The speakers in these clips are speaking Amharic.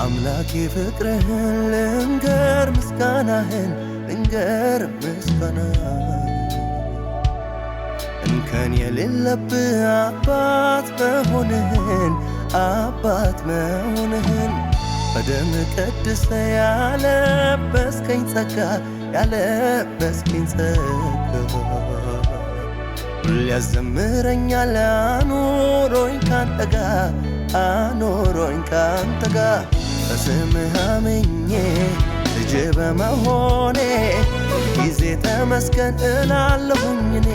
አምላኬ ፍቅርህን ልንገር ምስጋናህን ልንገር ምስጋናህን እንከን የሌለብህ አባት መሆንህን በደም ቀድሰ ያለበስከኝ ጸጋ ሊያዘምረኛል አኑሮኝ ካንተ ጋር በስምህ አምኜ ልጅ በመሆኔ ጊዜ ተመስገን እላለሁኝ እኔ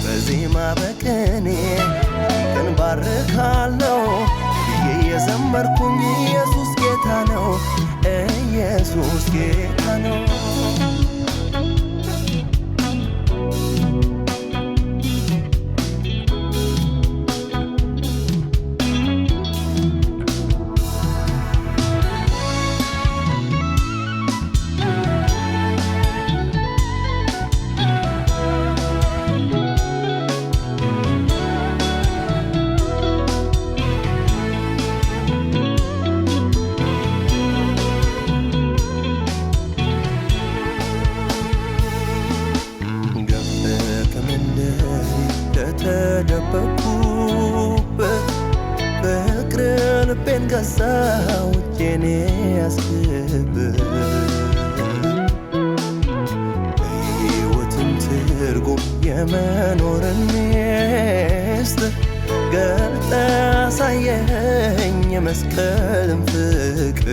በዜማ በቅኔ እንባርካለው ብዬ የዘመርኩኝ ኢየሱስ ጌታ ነው። ከተደበቅኩበት ፍቅር ልቤን ገዛው እጄን ያስክብት ሕይወትን ትርጉም የመኖርን ሚስጥር ገልጠ አሳየኸኝ የመስቀልን ፍቅር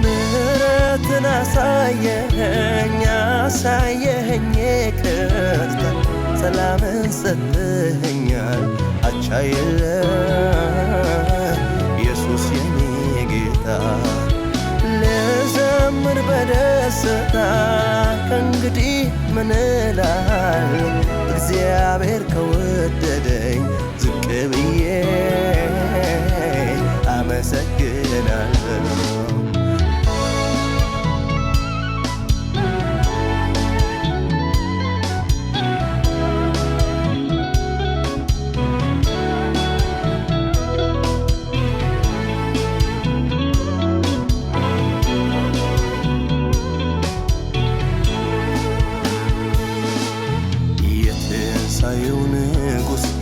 ምሕረትን አሳየኸኝ ይቅርታ ሰላምን ሰጥኸኛል አቻ የለም ኢየሱስ የኔ ጌታ ልዘምር በደስታ ከእንግዲህ ምን እላለሁ እግዚአብሔር ከወደደኝ ዝቅ ብዬ አመሰግናለሁ።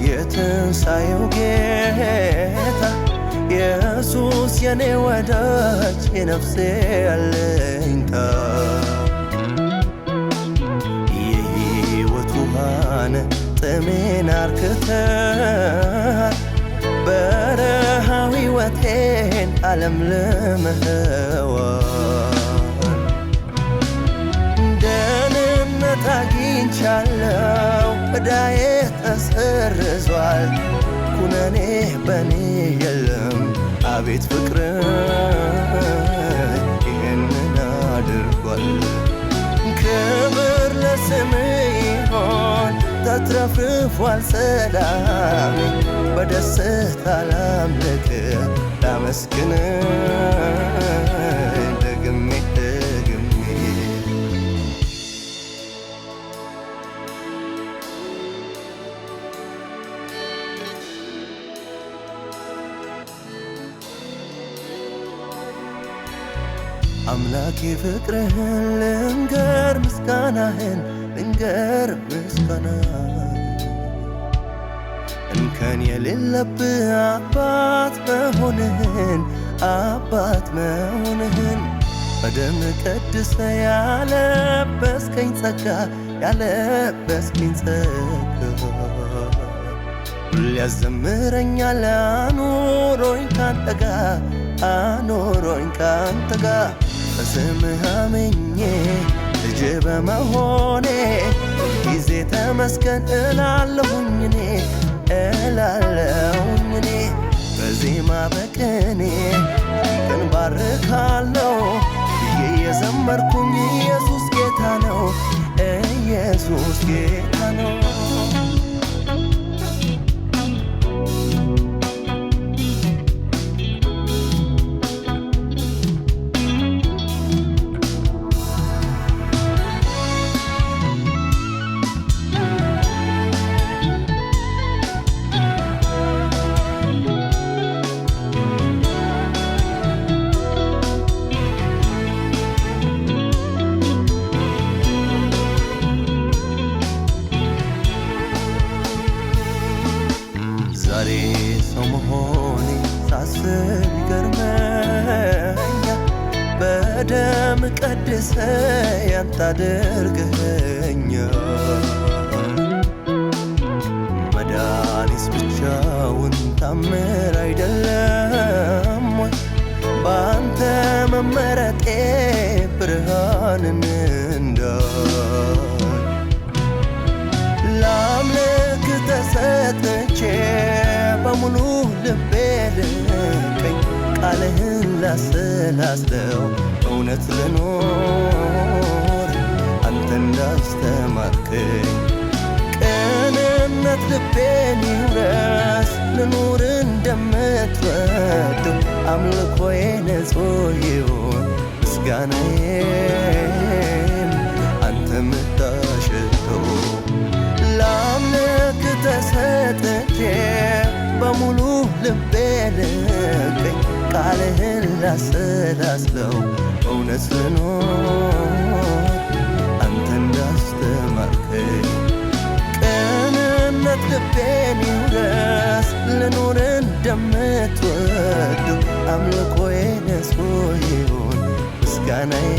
የትንሣኤው ጌታ ኢየሱስ የኔ ወዳጅ የነፍሴ አለኝታ የሕይወት ውሃን ጥሜን አርክተሃል በረሃው ሕይወቴን አለምልመኸዋል ደህንነት አግኝቻለሁ ዕዳዬ ተሰርዟል ኩነኔ በኔ የለም አቤት ፍቅር ይህንን አድርጓል። ክብር ለስምህ ይሆን ተትረፍርፏል ሰላሜ በደስታ ላምልክህ ላመስግንህ ደግሜ አምላኬ ፍቅርህን ልንገር ምስጋናህን እንከን የሌለብህ አባት መሆንህን በደም ቀድሰ ያለበስከኝ ጸጋ ሊያዘምረኛል አኑሮኝ ካንተ ጋር በስምህ አምኜ ልጅ በመሆኔ ጊዜ ተመስገን እላለሁኝ እኔ በዜማ በቅኔ እንባርካለው ብዬ የዘመርኩኝ ኢየሱስ ጌታ ነው። በደም ቀድሰ ያንተ አድርገኸኛል። መዳኔስ ብቻውን ታምር አይደለም ወይ? በአንተ መመረጤ ብርሃንን እንዳይ ላምልክ ተሰጥቼ በሙሉ ልቤ ልቀኝ ቃልህን ላሰላስለው እውነት ልኖር አንተ እንዳስተማርከኝ ቅንነት ልቤን ይውረስ ልኑር እንደምትወደው አምልኮዬ ንጹህ ይሁን ምስጋናዬም አንተ ምታሸተው ላምልክ ተሰጥቼ በሙሉ ልቤ ልቀኝ ቃልህን ላሰላስለው እውነት ልኖር አንተ እንዳስተማርከኝ ቅንነት ልቤን ይውረስ ልኑር እንደምትወደው አምልኮዬ ንጹህ ይሁን ምስጋናዬ